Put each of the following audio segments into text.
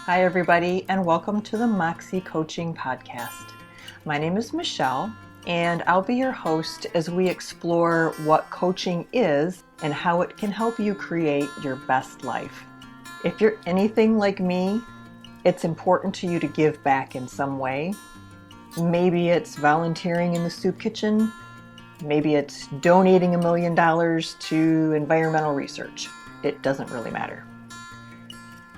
Hi, everybody, and welcome to the Moxie Coaching Podcast. My name is Michelle, and I'll be your host as we explore what coaching is and how it can help you create your best life. If you're anything like me, it's important to you to give back in some way. Maybe it's volunteering in the soup kitchen. Maybe it's donating $1 million to environmental research. It doesn't really matter.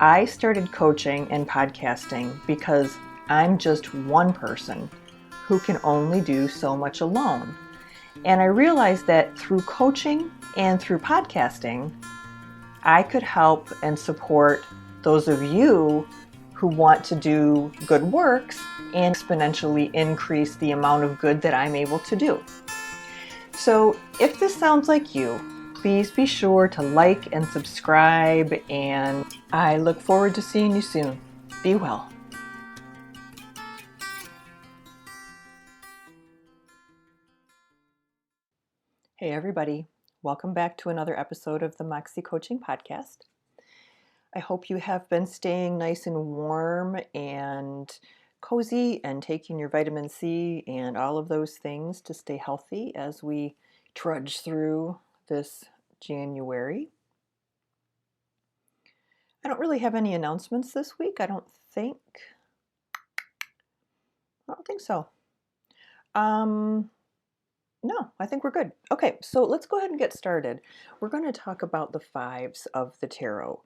I started coaching and podcasting because I'm just one person who can only do so much alone. And I realized that through coaching and through podcasting, I could help and support those of you who want to do good works and exponentially increase the amount of good that I'm able to do. So if this sounds like you, please be sure to like and subscribe, and I look forward to seeing you soon. Be well. Hey everybody, welcome back to another episode of the Moxie Coaching Podcast. I hope you have been staying nice and warm and cozy and taking your vitamin C and all of those things to stay healthy as we trudge through this January. I don't really have any announcements this week. I don't think so. No, I think we're good. Okay, so let's go ahead and get started. We're going to talk about the fives of the tarot.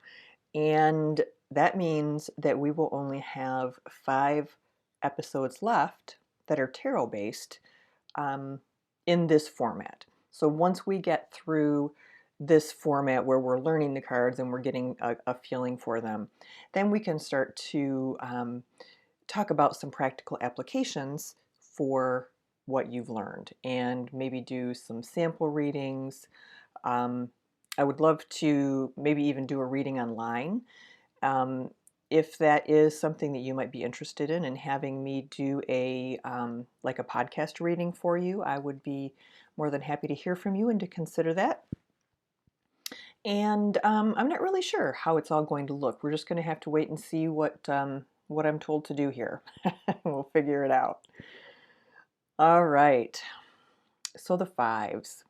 And that means that we will only have 5 episodes left that are tarot based in this format. So once we get through this format where we're learning the cards and we're getting a feeling for them, then we can start to talk about some practical applications for what you've learned and maybe do some sample readings. I would love to maybe even do a reading online. If that is something that you might be interested in and having me do a like a podcast reading for you, I would be more than happy to hear from you and to consider that. And I'm not really sure how it's all going to look. We're just going to have to wait and see what I'm told to do here. We'll figure it out. All right. So the fives.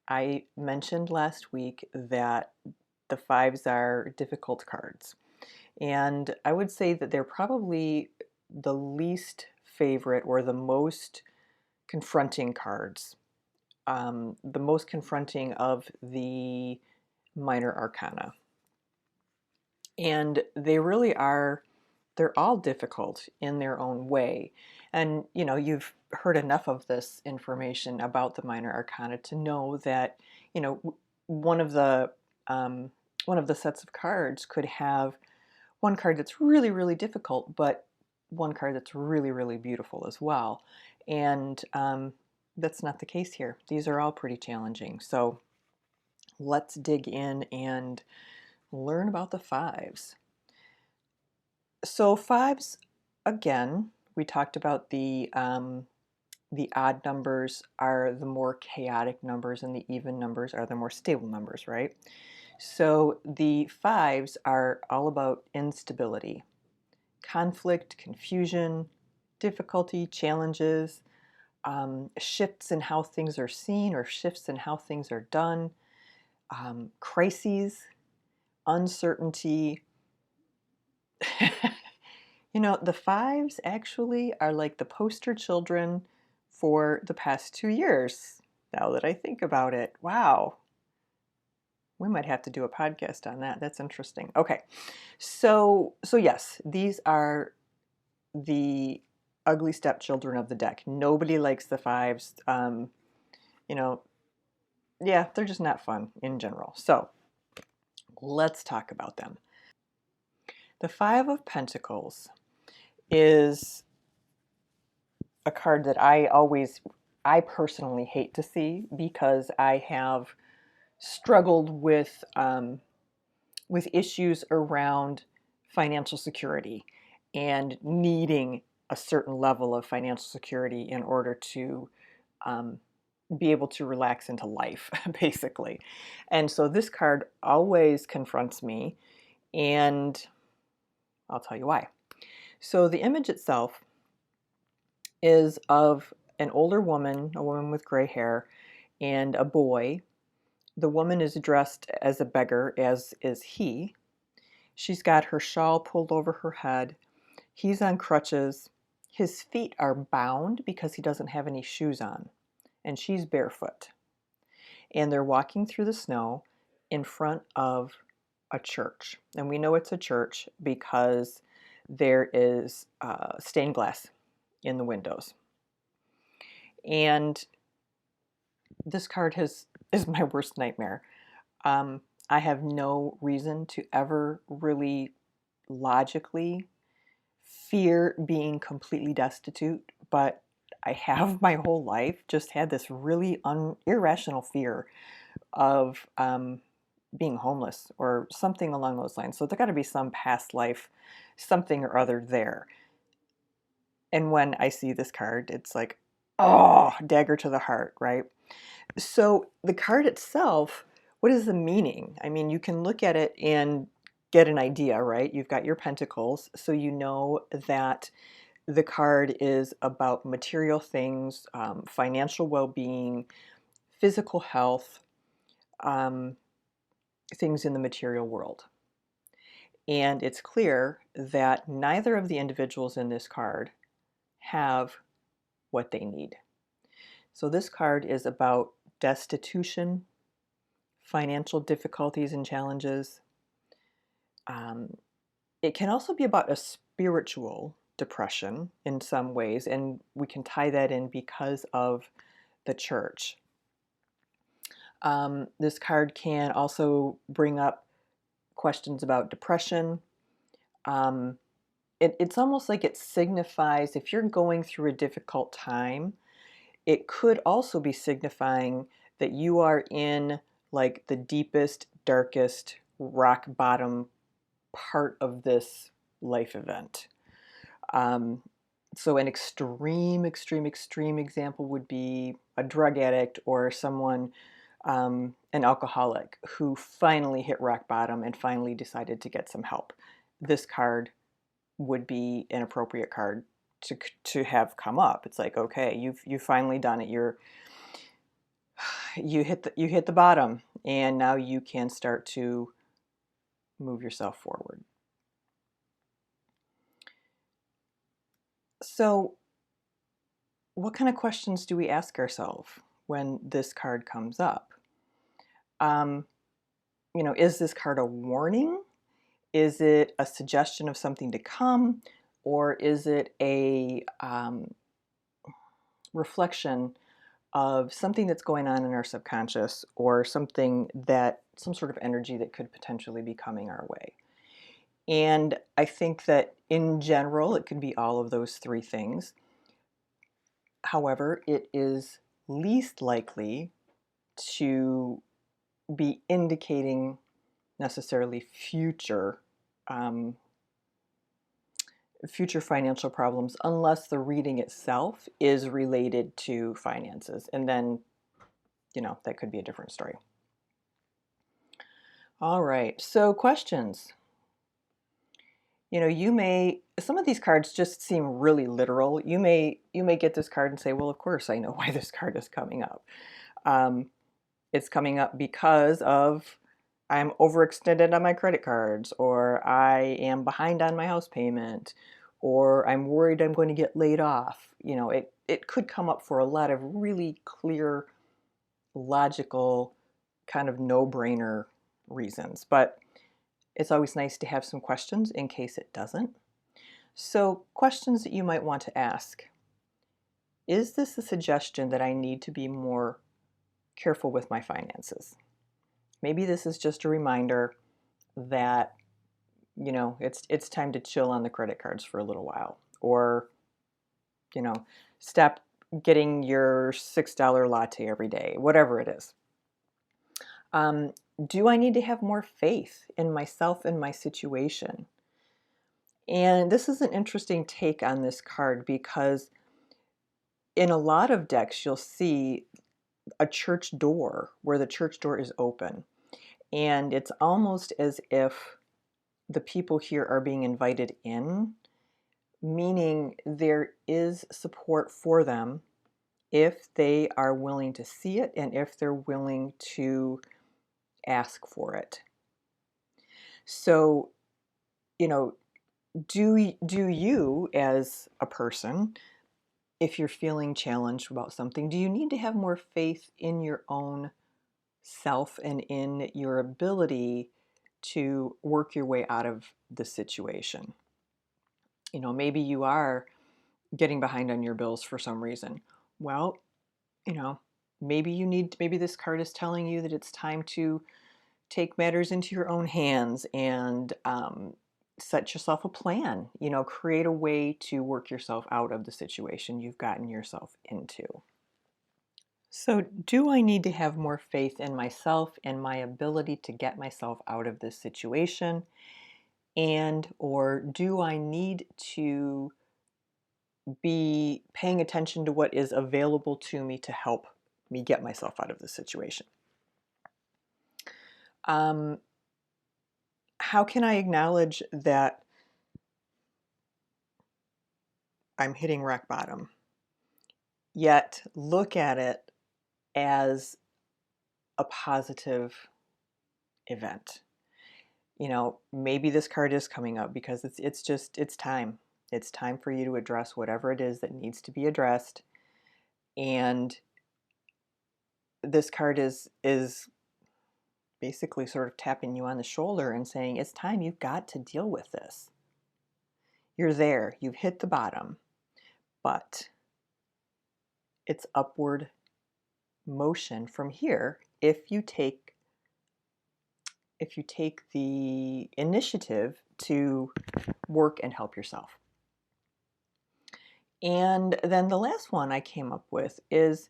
I mentioned last week that the fives are difficult cards. And I would say that they're probably the least favorite or the most confronting cards. The most confronting of the minor arcana. And they really are, they're all difficult in their own way. And you know, you've heard enough of this information about the minor arcana to know that, you know, one of the sets of cards could have one card that's really, really difficult, but one card that's really, really beautiful as well. And that's not the case here. These are all pretty challenging. So let's dig in and learn about the fives. So fives, again, we talked about the odd numbers are the more chaotic numbers and the even numbers are the more stable numbers, right? So the fives are all about instability, conflict, confusion, difficulty, challenges, shifts in how things are seen or shifts in how things are done, crises, uncertainty. You know, the fives actually are like the poster children for the past 2 years, now that I think about it. Wow. We might have to do a podcast on that. That's interesting. Okay. So yes, these are the ugly stepchildren of the deck. Nobody likes the fives. You know, yeah, they're just not fun in general. So let's talk about them. The Five of Pentacles is a card that I personally hate to see because I have struggled with issues around financial security and needing a certain level of financial security in order to be able to relax into life, basically. And so this card always confronts me, and I'll tell you why. So the image itself is of an older woman, a woman with gray hair, and a boy. The woman is dressed as a beggar, as is he. She's got her shawl pulled over her head. He's on crutches. His feet are bound because he doesn't have any shoes on, and she's barefoot. And they're walking through the snow in front of a church. And we know it's a church because there is stained glass in the windows. And this card is my worst nightmare. I have no reason to ever really logically fear being completely destitute, but I have my whole life just had this really irrational fear of being homeless or something along those lines. So there got to be some past life, something or other there. And when I see this card, it's like, oh, dagger to the heart, right? So the card itself, what is the meaning? I mean, you can look at it and get an idea, right? You've got your pentacles, so you know that the card is about material things, financial well-being, physical health, things in the material world. And it's clear that neither of the individuals in this card have what they need. So this card is about destitution, financial difficulties and challenges. It can also be about a spiritual depression in some ways, and we can tie that in because of the church. This card can also bring up questions about depression. It's almost like it signifies if you're going through a difficult time, it could also be signifying that you are in like the deepest, darkest, rock bottom part of this life event. So an extreme example would be a drug addict or someone, an alcoholic who finally hit rock bottom and finally decided to get some help. This card would be an appropriate card to have come up. It's like, okay, you've finally done it. You hit the bottom, and now you can start to move yourself forward. So what kind of questions do we ask ourselves when this card comes up? Is this card a warning? Is it a suggestion of something to come? Or is it a reflection of something that's going on in our subconscious, or some sort of energy that could potentially be coming our way? And I think that in general, it could be all of those three things. However, it is least likely to be indicating necessarily future financial problems unless the reading itself is related to finances. And then, that could be a different story. All right, so questions. Some of these cards just seem really literal. You may get this card and say, well, of course I know why this card is coming up. It's coming up because of I'm overextended on my credit cards, or I am behind on my house payment, or I'm worried I'm going to get laid off. It could come up for a lot of really clear, logical, kind of no-brainer reasons. But it's always nice to have some questions in case it doesn't. So questions that you might want to ask. Is this a suggestion that I need to be more careful with my finances? Maybe this is just a reminder that, it's time to chill on the credit cards for a little while. Or, stop getting your $6 latte every day, whatever it is. Do I need to have more faith in myself and my situation? And this is an interesting take on this card because in a lot of decks, you'll see a church door where the church door is open. And it's almost as if the people here are being invited in, meaning there is support for them if they are willing to see it and if they're willing to ask for it. So, you know, do you as a person, if you're feeling challenged about something, do you need to have more faith in your own self and in your ability to work your way out of the situation? Maybe you are getting behind on your bills for some reason. Well, you know, maybe this card is telling you that it's time to take matters into your own hands and set yourself a plan. Create a way to work yourself out of the situation you've gotten yourself into. So, do I need to have more faith in myself and my ability to get myself out of this situation? Or do I need to be paying attention to what is available to me to help me get myself out of the situation? How can I acknowledge that I'm hitting rock bottom, yet look at it as a positive event? Maybe this card is coming up because it's time. It's time for you to address whatever it is that needs to be addressed. And this card is basically sort of tapping you on the shoulder and saying, it's time, you've got to deal with this. You're there, you've hit the bottom, but it's upward motion from here if you take the initiative to work and help yourself. And then the last one I came up with is,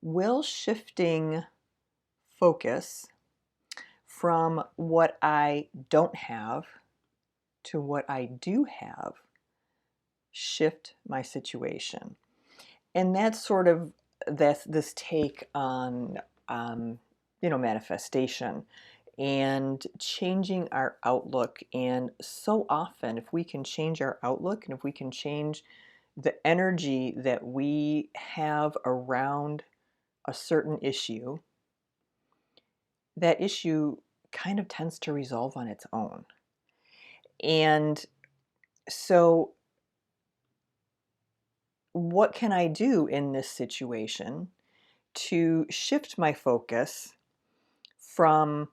will shifting focus from what I don't have to what I do have shift my situation? And that's sort of this take on manifestation and changing our outlook. And so often, if we can change our outlook and if we can change the energy that we have around a certain issue, that issue kind of tends to resolve on its own. And so, what can I do in this situation to shift my focus from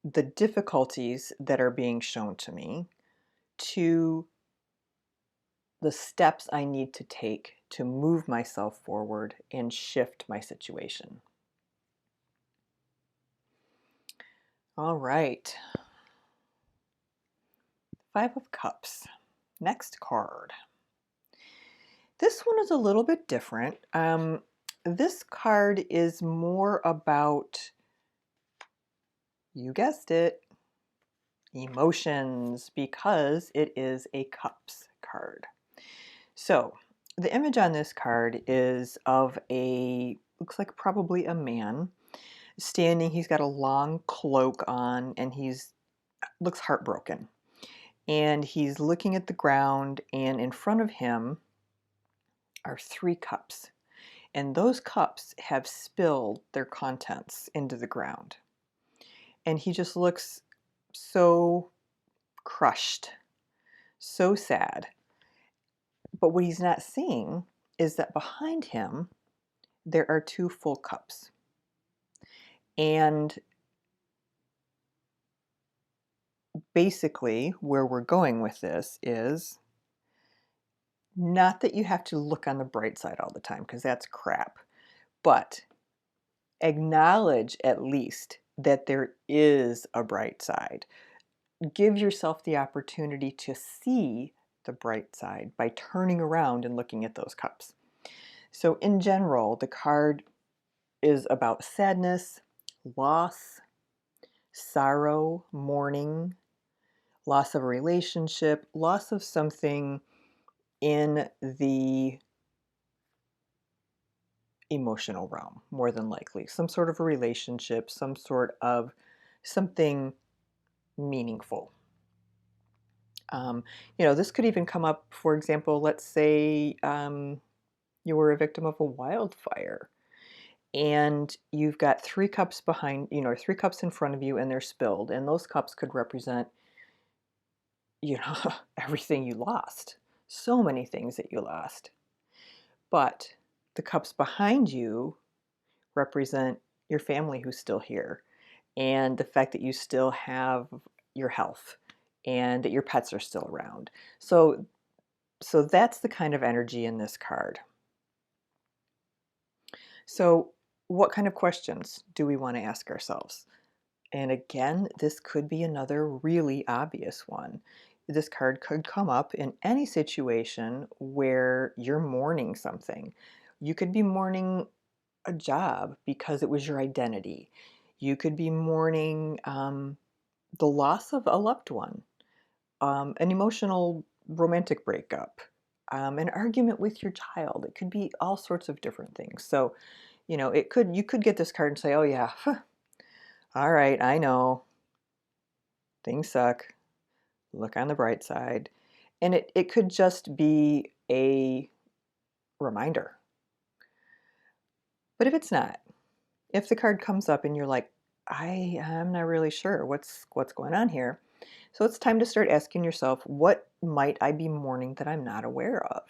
the difficulties that are being shown to me to the steps I need to take to move myself forward and shift my situation? All right. Five of Cups. Next card. This one is a little bit different. This card is more about, you guessed it, emotions, because it is a Cups card. So the image on this card is of looks like probably a man standing. He's got a long cloak on and looks heartbroken. And he's looking at the ground, and in front of him are 3 cups. And those cups have spilled their contents into the ground. And he just looks so crushed, so sad. But what he's not seeing is that behind him, there are 2 full cups. And basically, where we're going with this is not that you have to look on the bright side all the time, because that's crap, but acknowledge at least that there is a bright side. Give yourself the opportunity to see the bright side by turning around and looking at those cups. So in general, the card is about sadness, loss, sorrow, mourning, loss of a relationship, loss of something in the emotional realm, more than likely. Some sort of a relationship, some sort of something meaningful. Um, this could even come up, for example, let's say you were a victim of a wildfire and you've got three cups behind, three cups in front of you and they're spilled. And those cups could represent, everything you lost, so many things that you lost. But the cups behind you represent your family who's still here and the fact that you still have your health and that your pets are still around. So that's the kind of energy in this card. So what kind of questions do we want to ask ourselves? And again, this could be another really obvious one. This card could come up in any situation where you're mourning something. You could be mourning a job because it was your identity. You could be mourning the loss of a loved one, an emotional romantic breakup, an argument with your child. It could be all sorts of different things. So, you could get this card and say, "Oh yeah, all right, I know things suck. Look on the bright side." And it could just be a reminder. But if it's not, if the card comes up and you're like, I'm not really sure what's going on here. So it's time to start asking yourself, what might I be mourning that I'm not aware of?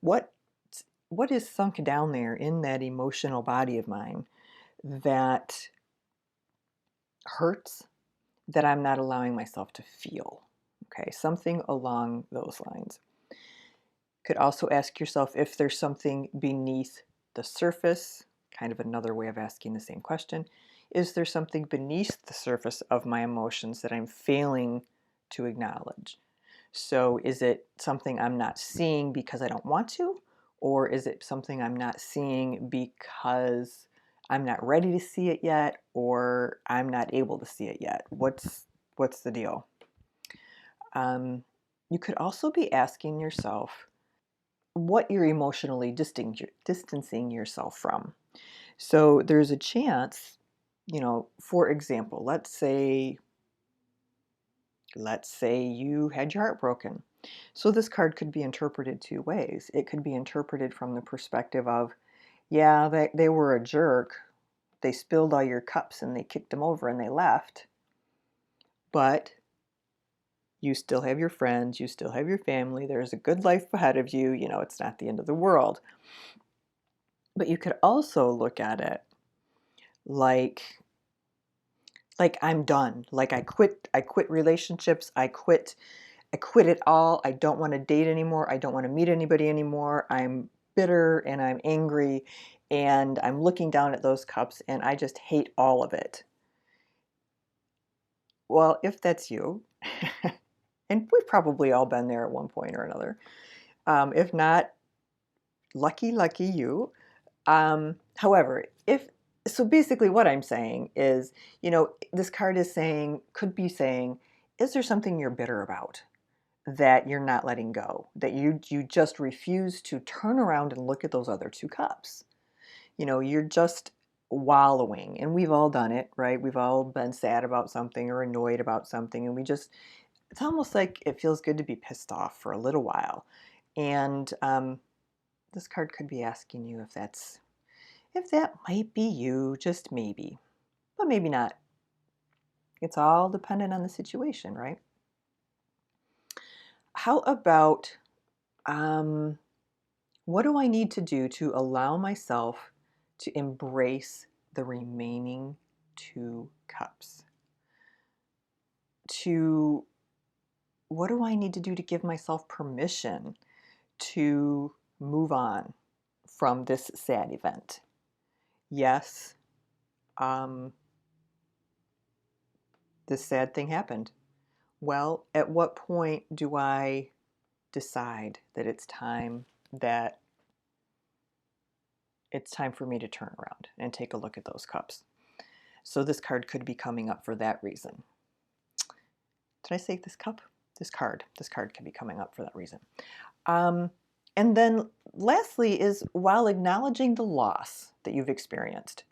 What what is sunk down there in that emotional body of mine that hurts, that I'm not allowing myself to feel? Okay, something along those lines. Could also ask yourself if there's something beneath the surface, kind of another way of asking the same question. Is there something beneath the surface of my emotions that I'm failing to acknowledge? So is it something I'm not seeing because I don't want to? Or is it something I'm not seeing because I'm not ready to see it yet, or I'm not able to see it yet? What's the deal? You could also be asking yourself what you're emotionally distancing yourself from. So there's a chance, for example, let's say you had your heart broken. So this card could be interpreted two ways. It could be interpreted from the perspective of, yeah, they were a jerk. They spilled all your cups and they kicked them over and they left. But you still have your friends, you still have your family. There's a good life ahead of you. It's not the end of the world. But you could also look at it like I'm done. Like I quit relationships. I quit it all. I don't want to date anymore. I don't want to meet anybody anymore. I'm bitter and I'm angry and I'm looking down at those cups and I just hate all of it. Well, if that's you, and we've probably all been there at one point or another. If not, lucky you. However, if so, basically what I'm saying is, this card could be saying, is there something you're bitter about that you're not letting go, that you just refuse to turn around and look at those other two cups? You're just wallowing, and we've all done it, right? We've all been sad about something or annoyed about something, and it's almost like it feels good to be pissed off for a little while. And this card could be asking you if that might be you, just maybe, but maybe not. It's all dependent on the situation, right? How about what do I need to do to allow myself to embrace the remaining two cups? To What do I need to do to give myself permission to move on from this sad event? Yes, um, this sad thing happened. Well, at what point do I decide that that it's time for me to turn around and take a look at those cups? So this card could be coming up for that reason. Did I say this cup? This card can be coming up for that reason. And then lastly is, while acknowledging the loss that you've experienced,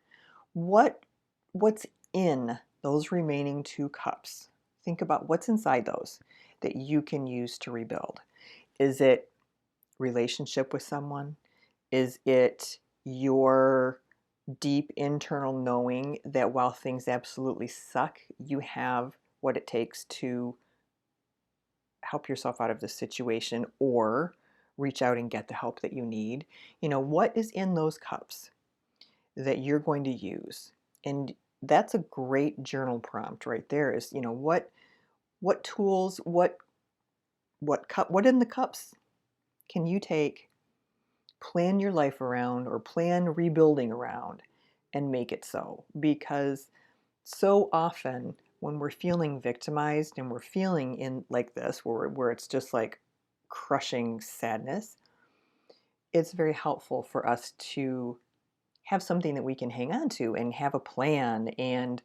what's in those remaining two cups? Think about what's inside those. that you can use to rebuild? Is it relationship with someone? Is it your deep internal knowing that while things absolutely suck, you have what it takes to help yourself out of this situation or reach out and get the help that you need? What is in those cups that you're going to use? And that's a great journal prompt right there is, what tools, what in the cups can you take, plan your life around or plan rebuilding around and make it so? Because so often when we're feeling victimized and we're feeling in like this, where it's just like crushing sadness, it's very helpful for us to have something that we can hang on to and have a plan and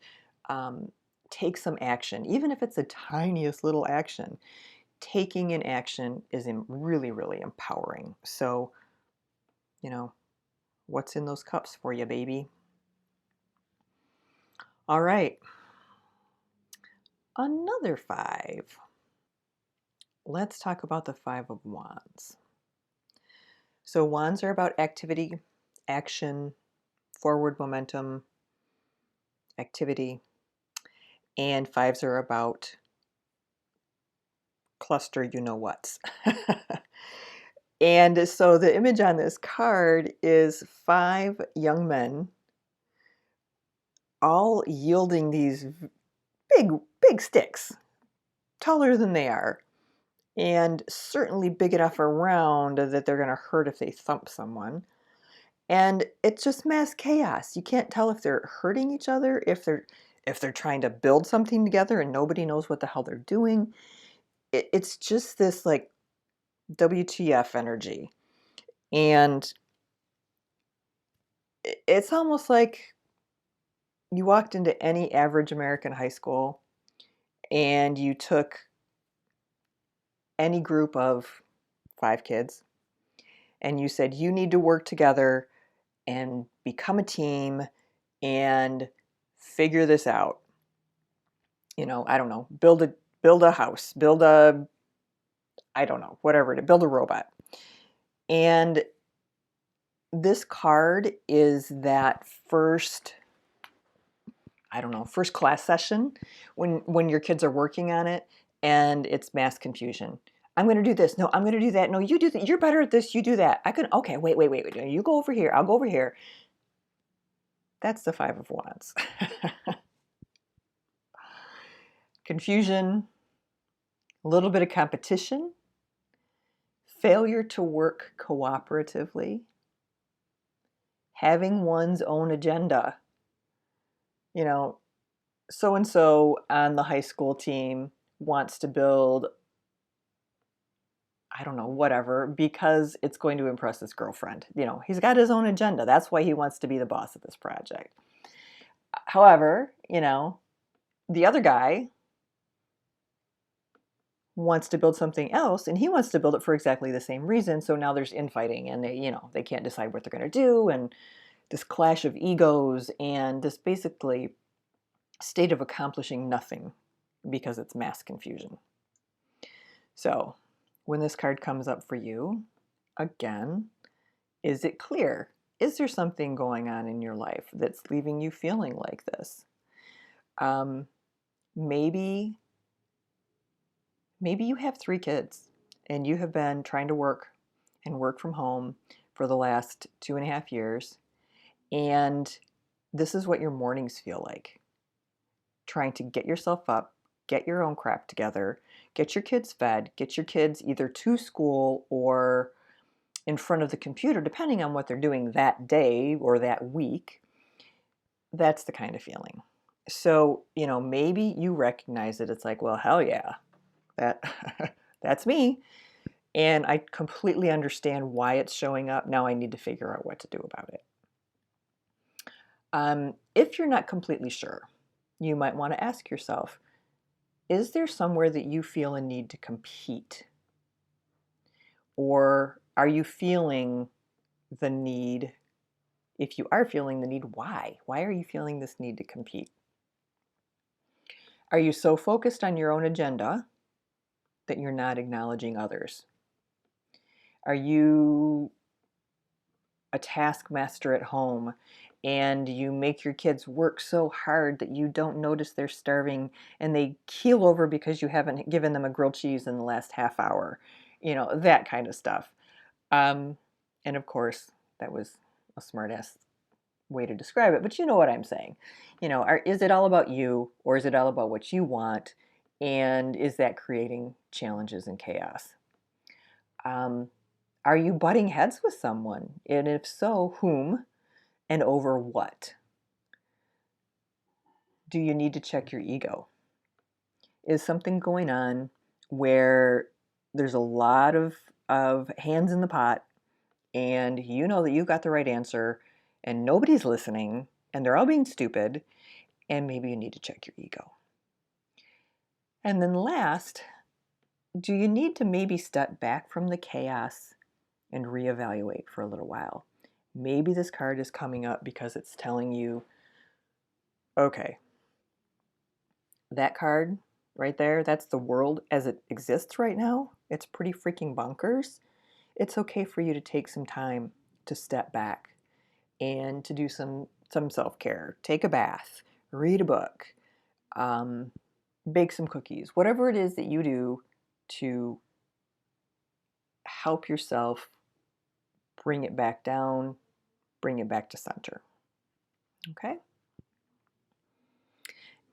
um, take some action, even if it's the tiniest little action. Taking an action is really, really empowering. So, what's in those cups for you, baby? All right, another 5. Let's talk about the 5 of Wands. So wands are about activity, action, forward momentum, activity, and 5s are about cluster you-know-whats. And so the image on this card is 5 young men all yielding these big, big sticks, taller than they are, and certainly big enough around that they're going to hurt if they thump someone. And it's just mass chaos. You can't tell if they're hurting each other, if they're trying to build something together and nobody knows what the hell they're doing. It's just this like WTF energy. And it's almost like you walked into any average American high school and you took any group of 5 kids and you said, you need to work together and become a team and figure this out. I don't know, build a house, I don't know, whatever, to build a robot. And this card is that first, I don't know, first class session when your kids are working on it and it's mass confusion. I'm going to do this. No, I'm going to do that. No, you do that. You're better at this. You do that. Okay, wait. You go over here. I'll go over here. That's the 5 of Wands. Confusion, a little bit of competition, failure to work cooperatively, having one's own agenda. So-and-so on the high school team wants to build, I don't know, whatever, because it's going to impress his girlfriend. He's got his own agenda. That's why he wants to be the boss of this project. However, the other guy wants to build something else and he wants to build it for exactly the same reason. So now there's infighting and they can't decide what they're going to do, and this clash of egos and this basically state of accomplishing nothing because it's mass confusion. So when this card comes up for you, again, is it clear? Is there something going on in your life that's leaving you feeling like this? Maybe you have 3 kids and you have been trying to work from home for the last 2.5 years, and this is what your mornings feel like. Trying to get yourself up, get your own crap together, get your kids fed, get your kids either to school or in front of the computer, depending on what they're doing that day or that week. That's the kind of feeling. So, maybe you recognize it. It's like, well, hell yeah, that that's me. And I completely understand why it's showing up. Now I need to figure out what to do about it. If you're not completely sure, you might want to ask yourself, is there somewhere that you feel a need to compete? Or are you feeling the need? If you are feeling the need, why? Why are you feeling this need to compete? Are you so focused on your own agenda that you're not acknowledging others? Are you a taskmaster at home and you make your kids work so hard that you don't notice they're starving and they keel over because you haven't given them a grilled cheese in the last half hour? That kind of stuff. Um, and of course, that was a smart ass way to describe it, but you know what I'm saying. Is it all about you or is it all about what you want? And is that creating challenges and chaos? Um, are you butting heads with someone? And if so, whom and over what? Do you need to check your ego? Is something going on where there's a lot of hands in the pot and you know that you got the right answer and nobody's listening and they're all being stupid and maybe you need to check your ego? And then last, do you need to maybe step back from the chaos and reevaluate for a little while? Maybe this card is coming up because it's telling you, okay, that card right there, that's the world as it exists right now. It's pretty freaking bonkers. It's okay for you to take some time to step back and to do some self-care. Take a bath, read a book, um, bake some cookies, whatever it is that you do to help yourself bring it back down, bring it back to center. Okay?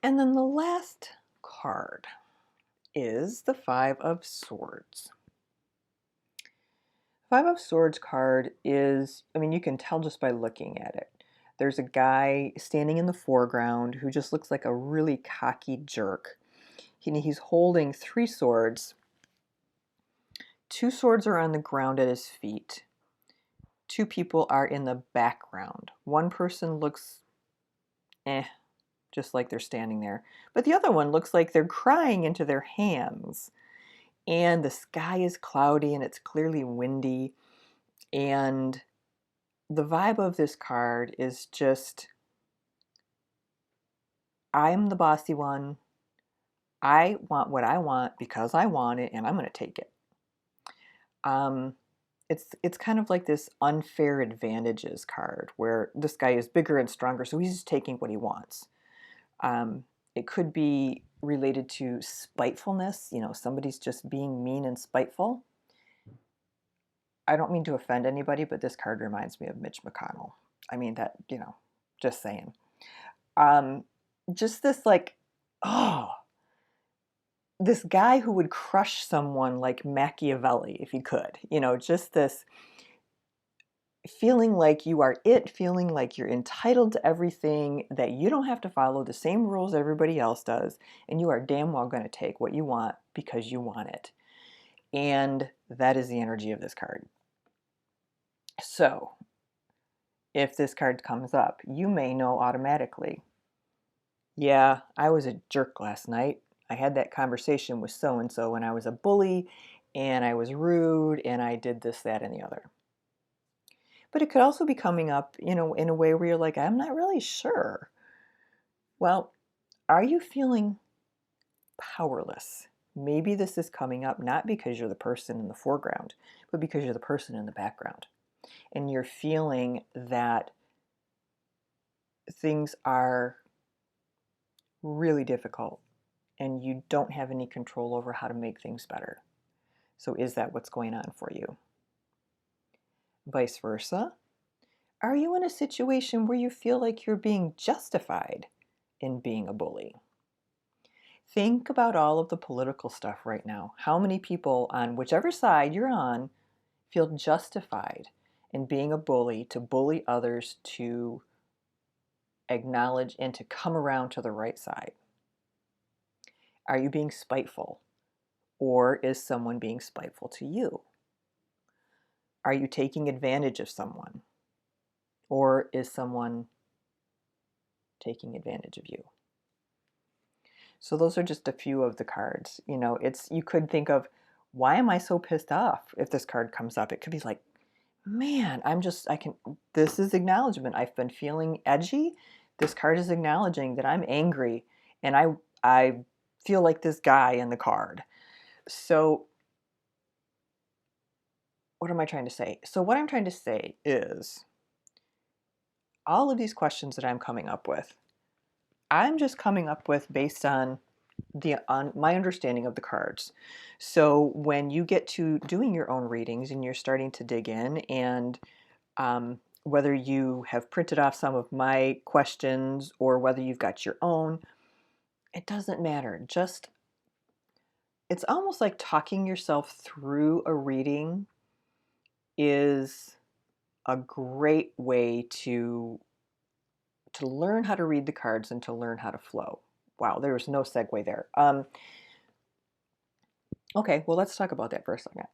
And then the last card is the Five of Swords. Five of Swords card is, you can tell just by looking at it. There's a guy standing in the foreground who just looks like a really cocky jerk. He's holding three swords. Two swords are on the ground at his feet. Two people are in the background. One person looks just like they're standing there. But the other one looks like they're crying into their hands. And the sky is cloudy and it's clearly windy. And the vibe of this card is just, I'm the bossy one. I want what I want because I want it and I'm going to take it. It's kind of like this unfair advantages card where this guy is bigger and stronger, so he's just taking what he wants. It could be related to spitefulness. Somebody's just being mean and spiteful. I don't mean to offend anybody, but this card reminds me of Mitch McConnell. Just saying. Just this this guy who would crush someone like Machiavelli if he could. Just this feeling like you are it, feeling like you're entitled to everything, that you don't have to follow the same rules everybody else does, and you are damn well going to take what you want because you want it. And that is the energy of this card. So, if this card comes up, you may know automatically, yeah, I was a jerk last night. I had that conversation with so-and-so when I was a bully, and I was rude, and I did this, that, and the other. But it could also be coming up, in a way where you're like, I'm not really sure. Well, are you feeling powerless? Maybe this is coming up not because you're the person in the foreground, but because you're the person in the background. And you're feeling that things are really difficult and you don't have any control over how to make things better. So is that what's going on for you? Vice versa. Are you in a situation where you feel like you're being justified in being a bully? Think about all of the political stuff right now. How many people on whichever side you're on feel justified in being a bully, to bully others, to acknowledge and to come around to the right side? Are you being spiteful? Or is someone being spiteful to you? Are you taking advantage of someone? Or is someone taking advantage of you? So those are just a few of the cards. You could think of, why am I so pissed off if this card comes up? It could be like, man, this is acknowledgement. I've been feeling edgy. This card is acknowledging that I'm angry and I feel like this guy in the card. So what am I trying to say? So what I'm trying to say is all of these questions that I'm coming up with, I'm just coming up with based on my understanding of the cards. So when you get to doing your own readings and you're starting to dig in, and whether you have printed off some of my questions or whether you've got your own, it doesn't matter. Just it's almost like talking yourself through a reading is a great way to learn how to read the cards and to learn how to flow. Wow, there was no segue there. Okay, well, let's talk about that for a second.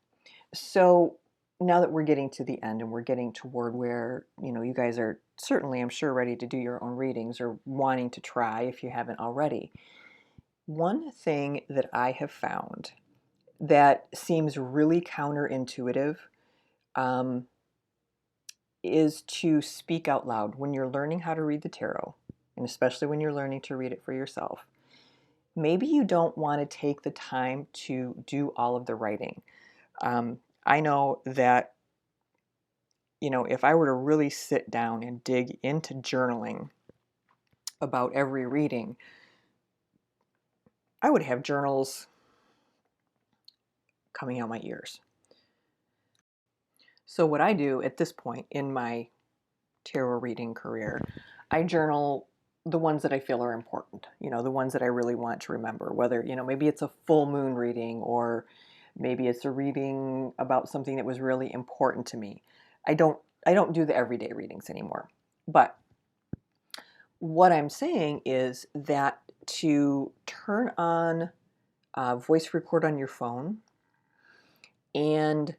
So now that we're getting to the end and we're getting toward where, you guys are certainly, I'm sure, ready to do your own readings or wanting to try if you haven't already. One thing that I have found that seems really counterintuitive um, is to speak out loud when you're learning how to read the tarot, and especially when you're learning to read it for yourself. Maybe you don't want to take the time to do all of the writing. I know that, if I were to really sit down and dig into journaling about every reading, I would have journals coming out my ears. So, what I do at this point in my tarot reading career, I journal the ones that I feel are important, the ones that I really want to remember, whether, maybe it's a full moon reading or maybe it's a reading about something that was really important to me. I don't do the everyday readings anymore. But what I'm saying is that to turn on voice record on your phone and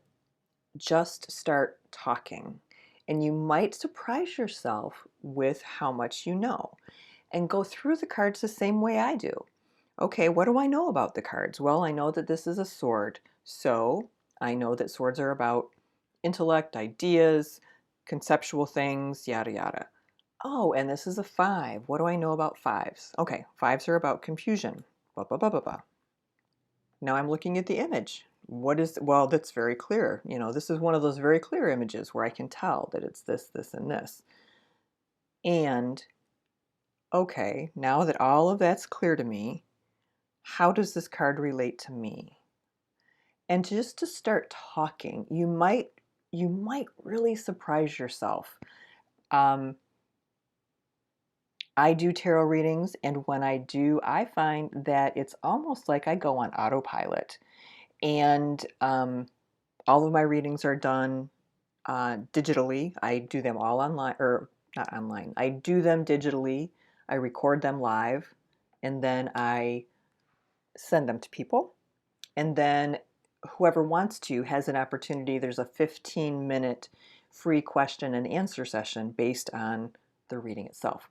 just start talking. And you might surprise yourself with how much you know and go through the cards the same way I do. Okay, what do I know about the cards? Well, I know that this is a sword. So I know that swords are about intellect, ideas, conceptual things, yada yada. Oh, and this is a 5. What do I know about 5s? Okay, 5s are about confusion. Blah, blah, blah, blah, blah. Now I'm looking at the image. Well, that's very clear. This is one of those very clear images where I can tell that it's this, this, and this. And, okay, now that all of that's clear to me, how does this card relate to me? And just to start talking, you might really surprise yourself. I do tarot readings, and when I do, I find that it's almost like I go on autopilot. And all of my readings are done digitally. I do them all online, or not online. I do them digitally. I record them live, and then I send them to people. And then whoever wants to has an opportunity. There's a 15-minute free question and answer session based on the reading itself.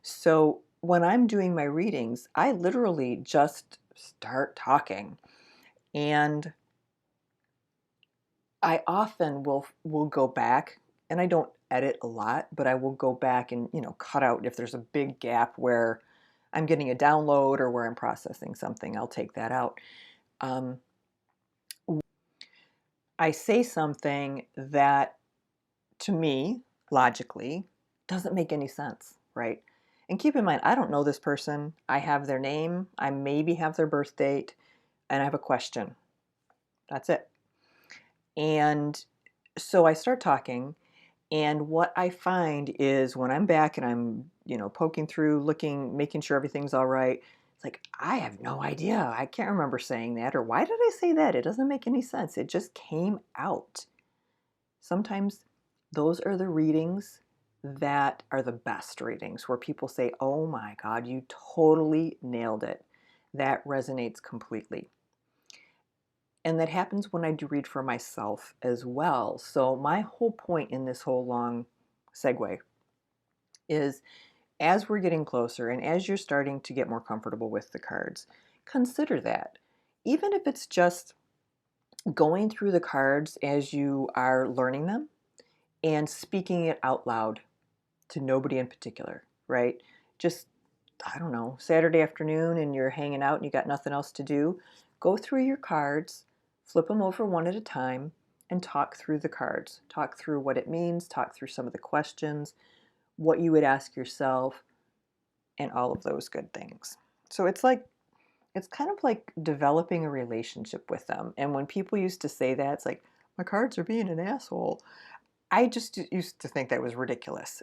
So when I'm doing my readings, I literally just start talking. And I often will go back, and I don't edit a lot, but I will go back and, cut out if there's a big gap where I'm getting a download or where I'm processing something. I'll take that out. Um, I say something that, to me, logically, doesn't make any sense, right? And keep in mind, I don't know this person. I have their name. I maybe have their birth date, and I have a question. That's it. And so I start talking, and what I find is when I'm back and I'm, poking through, looking, making sure everything's all right, it's like, I have no idea. I can't remember saying that, or why did I say that? It doesn't make any sense. It just came out. Sometimes those are the readings that are the best readings, where people say, oh my God, you totally nailed it. That resonates completely. And that happens when I do read for myself as well. So my whole point in this whole long segue is, as we're getting closer and as you're starting to get more comfortable with the cards, consider that. Even if it's just going through the cards as you are learning them and speaking it out loud to nobody in particular, right? Just, I don't know, Saturday afternoon and you're hanging out and you got nothing else to do, go through your cards, flip them over one at a time, and talk through the cards. Talk through what it means, talk through some of the questions, what you would ask yourself, and all of those good things. So it's kind of like developing a relationship with them. And when people used to say that, it's like, my cards are being an asshole. I just used to think that was ridiculous.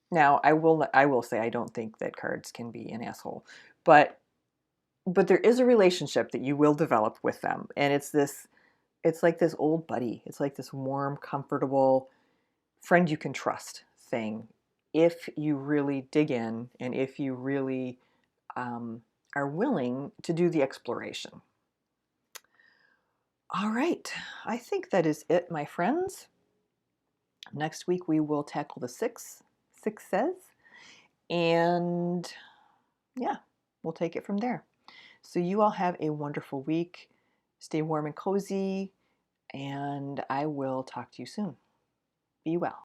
Now, I will say I don't think that cards can be an asshole, but there is a relationship that you will develop with them, and it's like this old buddy. It's like this warm, comfortable friend you can trust thing if you really dig in and if you really are willing to do the exploration. All right, I think that is it, my friends. Next week we will tackle the sixes, and yeah, we'll take it from there. So you all have a wonderful week. Stay warm and cozy, and I will talk to you soon. Be well.